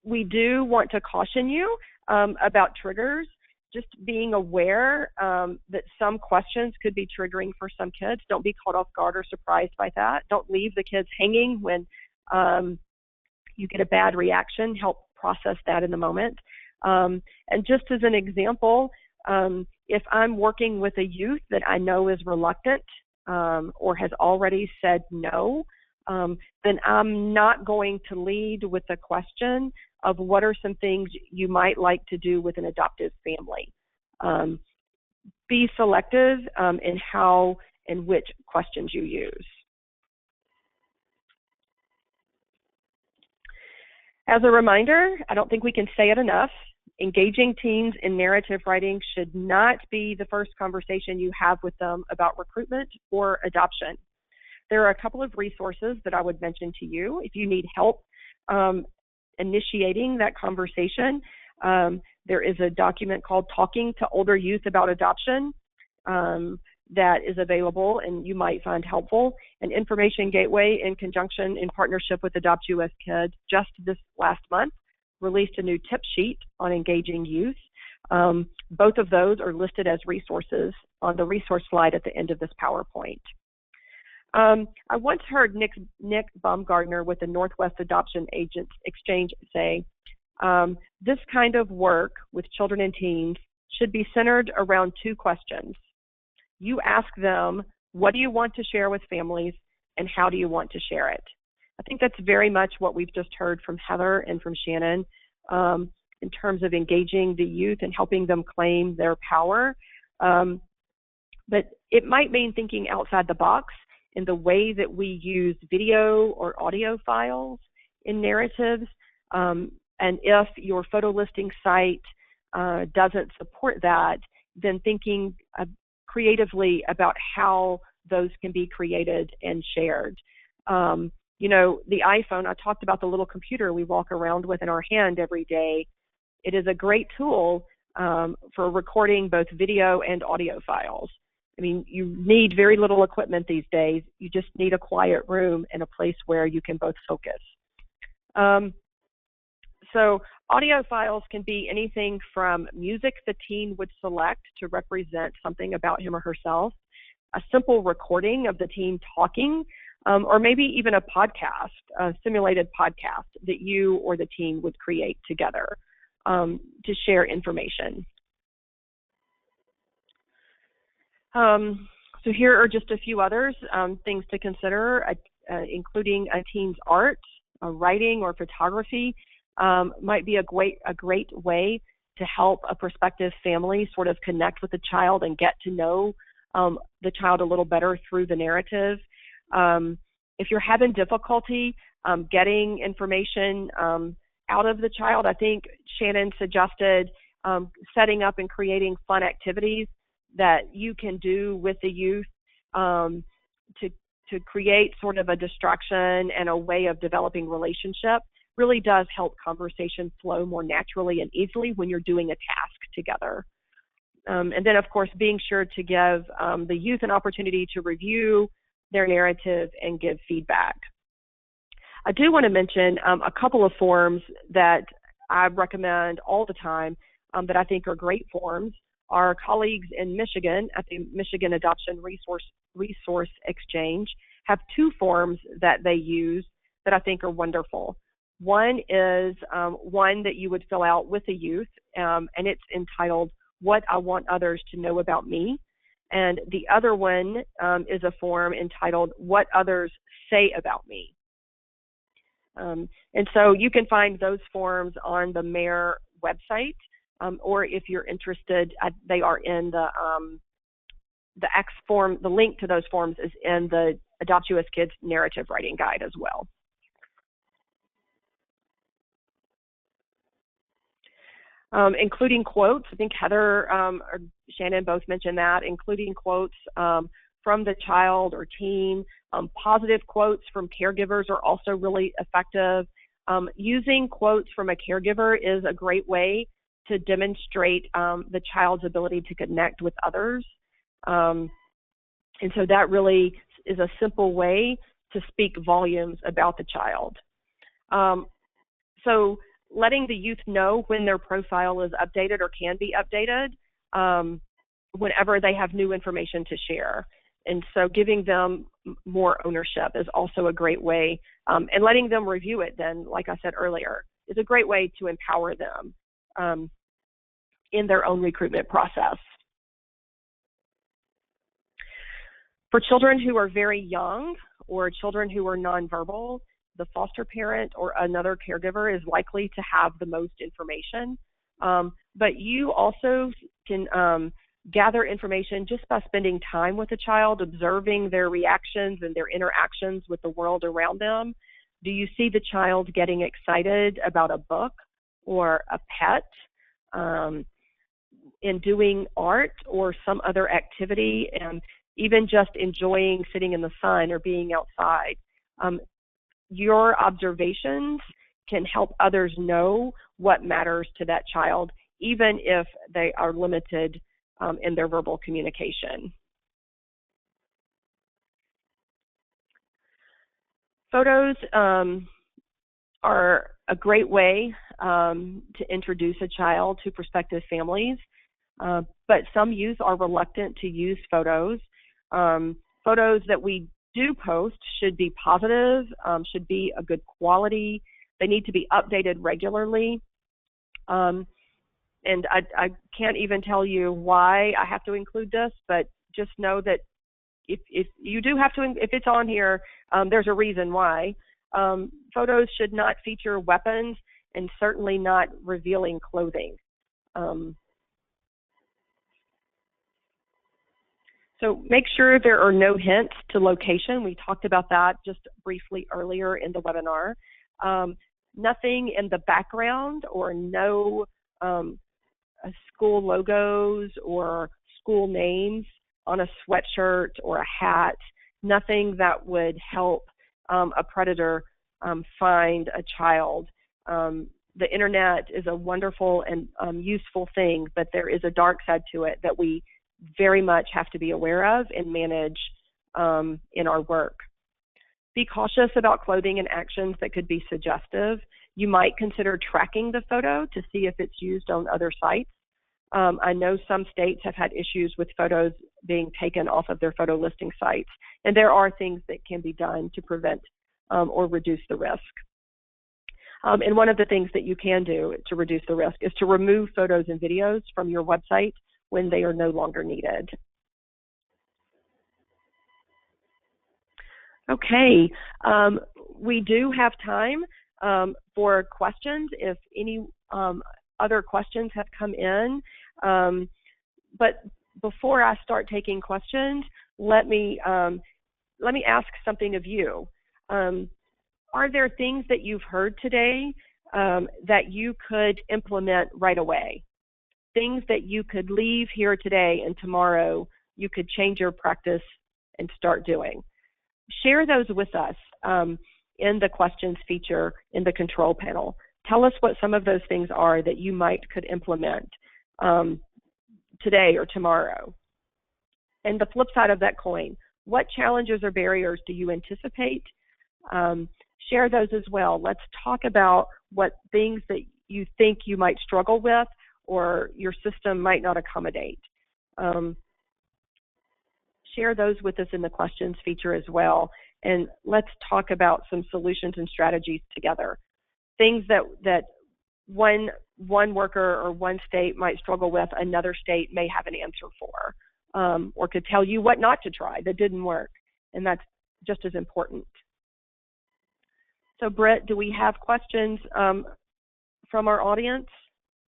We do want to caution you about triggers. Just being aware that some questions could be triggering for some kids. Don't be caught off guard or surprised by that. Don't leave the kids hanging when you get a bad reaction. Help process that in the moment. And just as an example, if I'm working with a youth that I know is reluctant or has already said no, then I'm not going to lead with a question of what are some things you might like to do with an adoptive family. Be selective in how and which questions you use. As a reminder, I don't think we can say it enough, engaging teens in narrative writing should not be the first conversation you have with them about recruitment or adoption. There are a couple of resources that I would mention to you if you need help initiating that conversation. There is a document called Talking to Older Youth About Adoption that is available and you might find helpful. An information gateway in conjunction in partnership with AdoptUSKids just this last month released a new tip sheet on engaging youth. Both of those are listed as resources on the resource slide at the end of this PowerPoint. I once heard Nick Baumgardner with the Northwest Adoption Agents Exchange say, this kind of work with children and teens should be centered around two questions. You ask them, what do you want to share with families, and how do you want to share it? I think that's very much what we've just heard from Heather and from Shannon in terms of engaging the youth and helping them claim their power. But it might mean thinking outside the box in the way that we use video or audio files in narratives. And if your photo listing site doesn't support that, then thinking creatively about how those can be created and shared. You know, the iPhone, I talked about the little computer we walk around with in our hand every day. It is a great tool for recording both video and audio files. I mean, you need very little equipment these days. You just need a quiet room and a place where you can both focus. So audio files can be anything from music the teen would select to represent something about him or herself, a simple recording of the teen talking, or maybe even a podcast, a simulated podcast that you or the teen would create together to share information. So here are just a few others, things to consider, including a teen's art, writing, or photography. Might be a great way to help a prospective family sort of connect with the child and get to know the child a little better through the narrative. If you're having difficulty getting information out of the child. I think Shannon suggested setting up and creating fun activities that you can do with the youth to create sort of a distraction and a way of developing relationship really does help conversation flow more naturally and easily when you're doing a task together. And then, of course, being sure to give the youth an opportunity to review their narrative and give feedback. I do want to mention a couple of forms that I recommend all the time that I think are great forms. Our colleagues in Michigan at the Michigan Adoption Resource Exchange have two forms that they use that I think are wonderful. One is one that you would fill out with the youth, and it's entitled, "What I Want Others to Know About Me." And the other one is a form entitled, "What Others Say About Me." And so you can find those forms on the MARE website, or if you're interested, they are in the X form. The link to those forms is in the AdoptUSKids narrative writing guide as well. Including quotes. I think Heather or Shannon both mentioned that, including quotes from the child or teen. Positive quotes from caregivers are also really effective. Using quotes from a caregiver is a great way to demonstrate the child's ability to connect with others. And so that really is a simple way to speak volumes about the child. So letting the youth know when their profile is updated or can be updated whenever they have new information to share. And so giving them more ownership is also a great way, and letting them review it then, like I said earlier, is a great way to empower them in their own recruitment process. For children who are very young or children who are nonverbal, the foster parent or another caregiver is likely to have the most information. But you also can gather information just by spending time with a child, observing their reactions and their interactions with the world around them. Do you see the child getting excited about a book or a pet, in doing art or some other activity, and even just enjoying sitting in the sun or being outside? Your observations can help others know what matters to that child, even if they are limited in their verbal communication. Photos are a great way to introduce a child to prospective families, but some youth are reluctant to use photos. Photos that we do post should be positive, should be a good quality. They need to be updated regularly. And I can't even tell you why I have to include this, but just know that if you do have to, if it's on here, there's a reason why. Photos should not feature weapons and certainly not revealing clothing. So make sure there are no hints to location. We talked about that just briefly earlier in the webinar. Nothing in the background or no school logos or school names on a sweatshirt or a hat. Nothing that would help a predator find a child. The internet is a wonderful and useful thing, but there is a dark side to it that we very much have to be aware of and manage in our work. Be cautious about clothing and actions that could be suggestive. You might consider tracking the photo to see if it's used on other sites. I know some states have had issues with photos being taken off of their photo listing sites, and there are things that can be done to prevent or reduce the risk. And one of the things that you can do to reduce the risk is to remove photos and videos from your website when they are no longer needed. Okay, we do have time for questions if any other questions have come in. But before I start taking questions, let me ask something of you. are there things that you've heard today that you could implement right away? Things that you could leave here today and tomorrow you could change your practice and start doing. Share those with us in the questions feature in the control panel. Tell us what some of those things are that you could implement today or tomorrow. And the flip side of that coin, what challenges or barriers do you anticipate? Share those as well. Let's talk about what things that you think you might struggle with or your system might not accommodate. Share those with us in the questions feature as well. And let's talk about some solutions and strategies together. Things that one worker or one state might struggle with, another state may have an answer for, or could tell you what not to try that didn't work. And that's just as important. So Britt, do we have questions from our audience?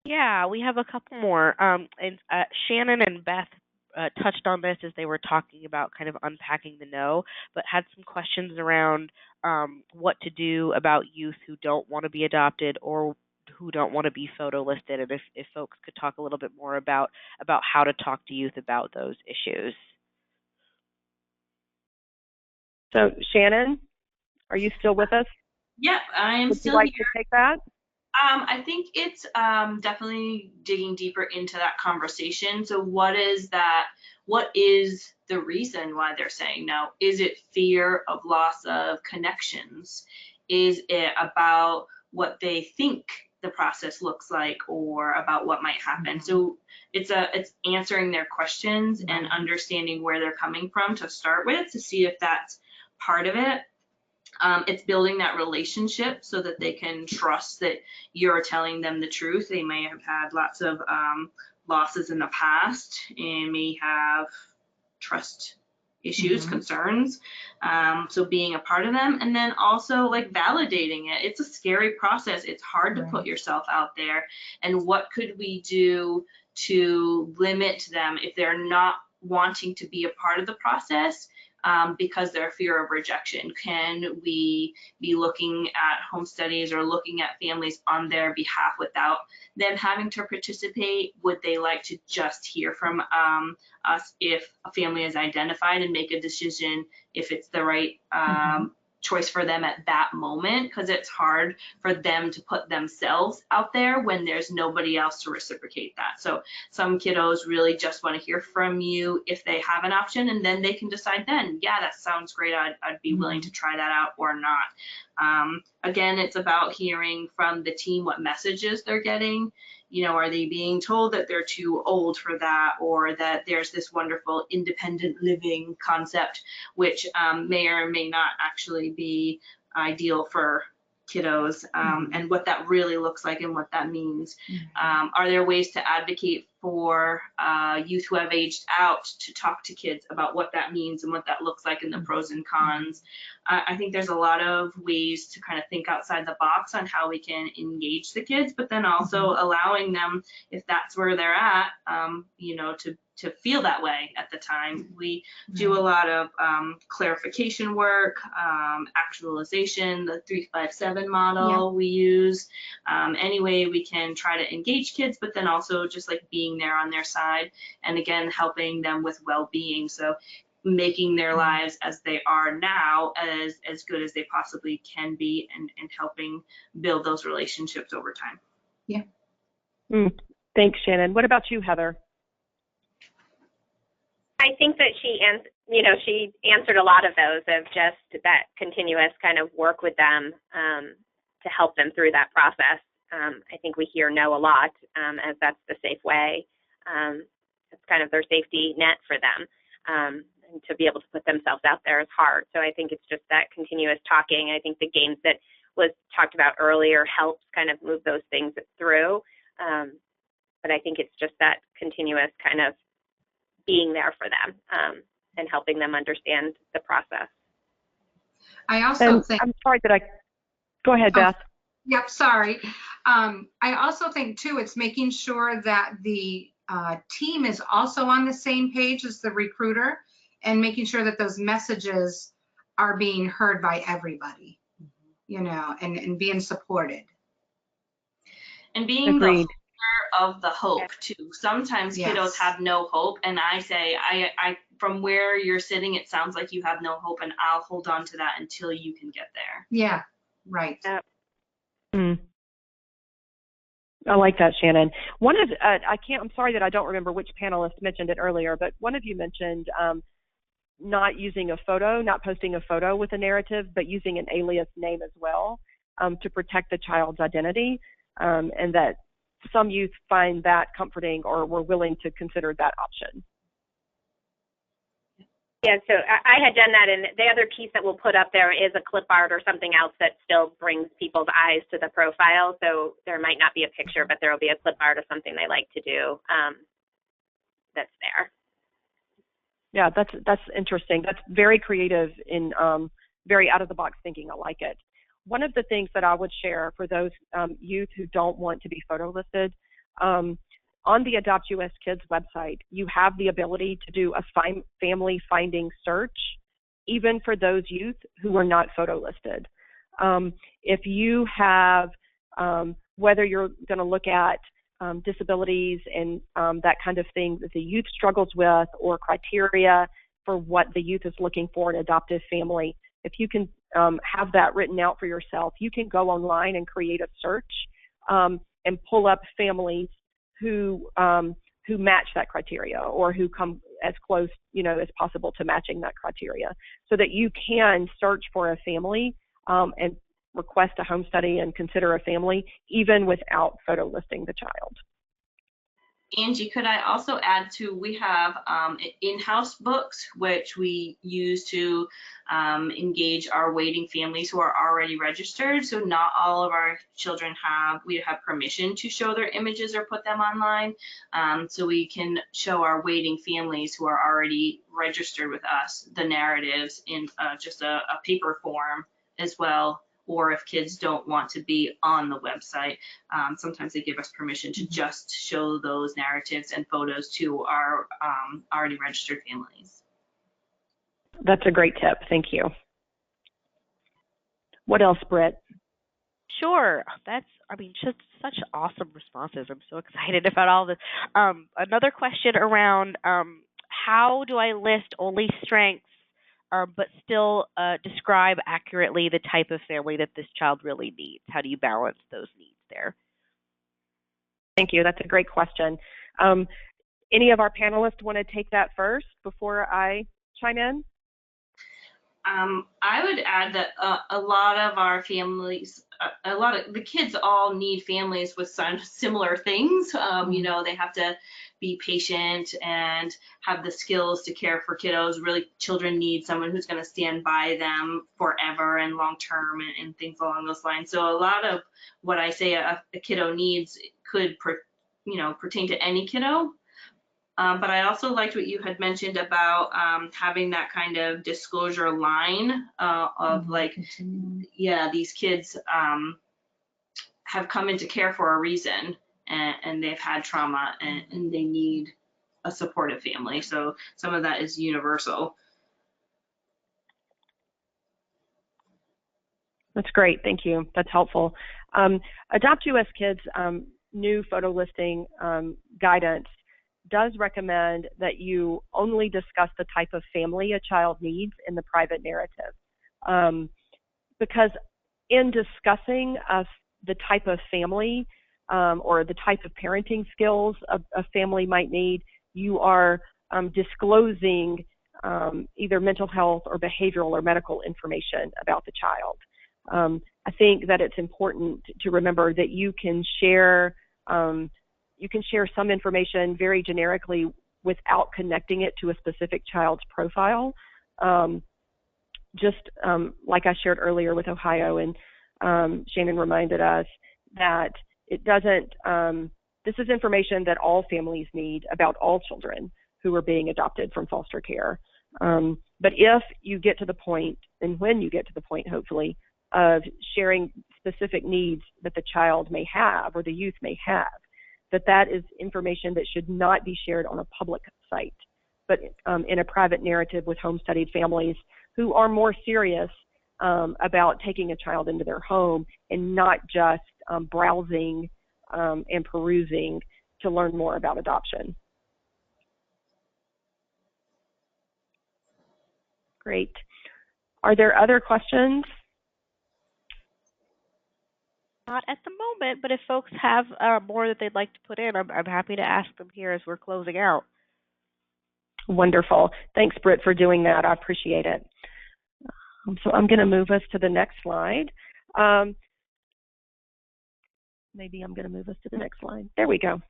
Yeah, we have a couple more. And Shannon and Beth touched on this as they were talking about kind of unpacking the no, but had some questions around what to do about youth who don't want to be adopted or who don't want to be photo listed, and if folks could talk a little bit more about how to talk to youth about those issues. So Shannon, are you still with us? Yep, I am still here. Would you like here. to take that? I think it's definitely digging deeper into that conversation. So what is the reason why they're saying no? Is it fear of loss of connections? Is it about what they think the process looks like or about what might happen? Mm-hmm. So it's answering their questions and understanding where they're coming from to start with, to see if that's part of it. It's building that relationship so that they can trust that you're telling them the truth. They may have had lots of losses in the past and may have trust issues, concerns. So being a part of them, and then also like validating it. It's a scary process. It's hard to put yourself out there. And what could we do to limit them if they're not wanting to be a part of the process? Because their fear of rejection. Can we be looking at home studies or looking at families on their behalf without them having to participate? Would they like to just hear from us if a family is identified and make a decision if it's the right choice for them at that moment? Because it's hard for them to put themselves out there when there's nobody else to reciprocate that. So some kiddos really just want to hear from you if they have an option, and then they can decide then, yeah, that sounds great, I'd be willing to try that out or not. Again, it's about hearing from the team what messages they're getting. You know, are they being told that they're too old for that, or that there's this wonderful independent living concept, which may or may not actually be ideal for kiddos, and what that really looks like and what that means. Are there ways to advocate for youth who have aged out to talk to kids about what that means and what that looks like and the pros and cons? I think there's a lot of ways to kind of think outside the box on how we can engage the kids, but then also allowing them, if that's where they're at, you know, to feel that way at the time. We do a lot of clarification work, actualization, the 3-5-7 model we use. Any way we can try to engage kids, but then also just like being there on their side, and again, helping them with well-being. So making their lives as they are now as good as they possibly can be, and helping build those relationships over time. Yeah. Thanks, Shannon. What about you, Heather? I think that she answered a lot of those, of just that continuous kind of work with them to help them through that process. I think we hear no a lot, as that's the safe way. It's kind of their safety net for them. And to be able to put themselves out there is hard. So I think it's just that continuous talking. I think the games that was talked about earlier helps kind of move those things through. But I think it's just that continuous kind of being there for them and helping them understand the process. I also think, I'm sorry that go ahead, Beth. Yep, sorry. I also think too, it's making sure that the team is also on the same page as the recruiter, and making sure that those messages are being heard by everybody. you know, and being supported. And being the Agreed. holder of the hope too. Sometimes Yes. kiddos have no hope, and I say, I from where you're sitting, it sounds like you have no hope, and I'll hold on to that until you can get there. Yeah, right. Mm. I like that, Shannon. One of I'm sorry that I don't remember which panelist mentioned it earlier, but one of you mentioned not using a photo, not posting a photo with a narrative, but using an alias name as well to protect the child's identity, and that some youth find that comforting or were willing to consider that option. Yeah, so I had done that, and the other piece that we'll put up there is a clip art or something else that still brings people's eyes to the profile. So there might not be a picture, but there will be a clip art of something they like to do that's there. Yeah, that's interesting. That's very creative and very out of the box thinking. I like it. One of the things that I would share for those youth who don't want to be photo listed, on the AdoptUSKids website, you have the ability to do a family finding search, even for those youth who are not photo listed. If you have, whether you're going to look at disabilities and that kind of thing that the youth struggles with, or criteria for what the youth is looking for in an adoptive family, if you can have that written out for yourself, you can go online and create a search and pull up families who match that criteria, or who come as close, as possible to matching that criteria, so that you can search for a family and request a home study and consider a family even without photo listing the child. Angie, could I also add to, we have in-house books, which we use to engage our waiting families who are already registered. So not all of our children we have permission to show their images or put them online. So we can show our waiting families who are already registered with us the narratives in just a paper form as well. Or if kids don't want to be on the website, sometimes they give us permission to just show those narratives and photos to our already registered families. That's a great tip. Thank you. What else, Britt? Sure. That's, just such awesome responses. I'm so excited about all this. Another question around how do I list only strengths but still describe accurately the type of family that this child really needs? How do you balance those needs there? Thank you. That's a great question. Any of our panelists want to take that first before I chime in? I would add that a lot of our families, a lot of the kids all need families with some similar things. They have to be patient and have the skills to care for kiddos. Really, children need someone who's going to stand by them forever and long term and things along those lines. So a lot of what I say a kiddo needs could pertain to any kiddo. But I also liked what you had mentioned about having that kind of disclosure line of these kids have come into care for a reason, and they've had trauma, and they need a supportive family. So some of that is universal. That's great. Thank you. That's helpful. AdoptUSKids new photo listing guidance does recommend that you only discuss the type of family a child needs in the private narrative. Because in discussing the type of family or the type of parenting skills a family might need, you are disclosing either mental health or behavioral or medical information about the child. I think that it's important to remember that you can share some information very generically without connecting it to a specific child's profile. Just like I shared earlier with Ohio, and Shannon reminded us that it doesn't, this is information that all families need about all children who are being adopted from foster care. But if you get to the point, and when you get to the point, hopefully, of sharing specific needs that the child may have or the youth may have, that is information that should not be shared on a public site, but in a private narrative with home-studied families who are more serious about taking a child into their home and not just browsing and perusing to learn more about adoption. Great. Are there other questions? Not at the moment, but if folks have more that they'd like to put in, I'm happy to ask them here as we're closing out. Wonderful. Thanks, Britt, for doing that. I appreciate it. So I'm going to move us to the next slide. Maybe I'm going to move us to the next slide. There we go.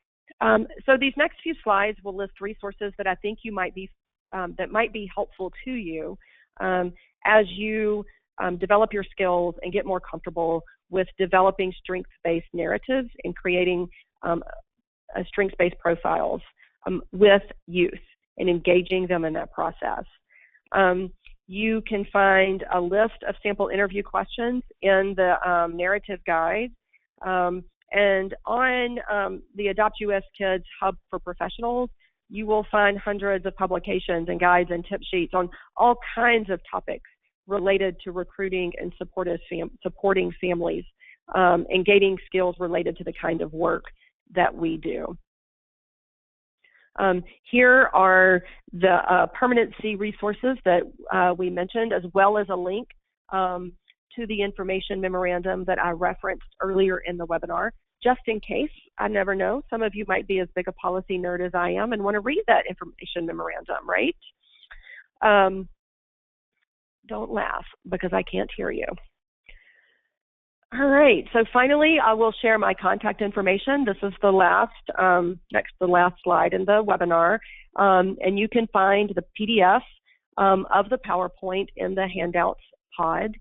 So these next few slides will list resources that I think you might be that might be helpful to you as you develop your skills and get more comfortable with developing strengths-based narratives and creating strengths-based profiles with youth and engaging them in that process. You can find a list of sample interview questions in the narrative guide. And on the AdoptUSKids Hub for Professionals, you will find hundreds of publications and guides and tip sheets on all kinds of topics related to recruiting and supporting families and gaining skills related to the kind of work that we do. Here are the permanency resources that we mentioned, as well as a link to the information memorandum that I referenced earlier in the webinar, just in case. I never know. Some of you might be as big a policy nerd as I am and want to read that information memorandum, right? Don't laugh because I can't hear you. All right, so finally, I will share my contact information. This is the last, next to the last slide in the webinar, and you can find the PDF of the PowerPoint in the handouts pod,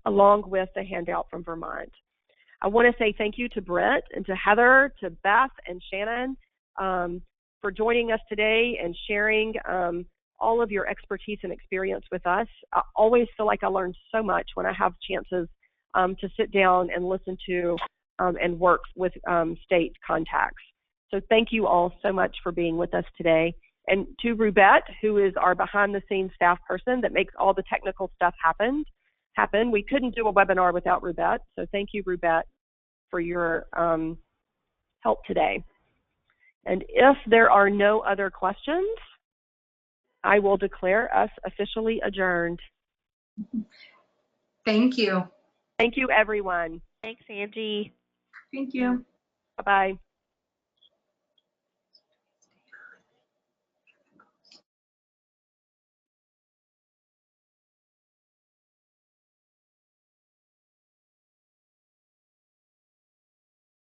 along with the handout from Vermont. I want to say thank you to Britt and to Heather, to Beth and Shannon for joining us today and sharing all of your expertise and experience with us. I always feel like I learn so much when I have chances to sit down and listen to and work with state contacts. So thank you all so much for being with us today. And to Rubette, who is our behind-the-scenes staff person that makes all the technical stuff happen. We couldn't do a webinar without Rubette, so thank you, Rubette, for your help today. And if there are no other questions, I will declare us officially adjourned. Thank you. Thank you, everyone. Thanks, Angie. Thank you. Bye-bye.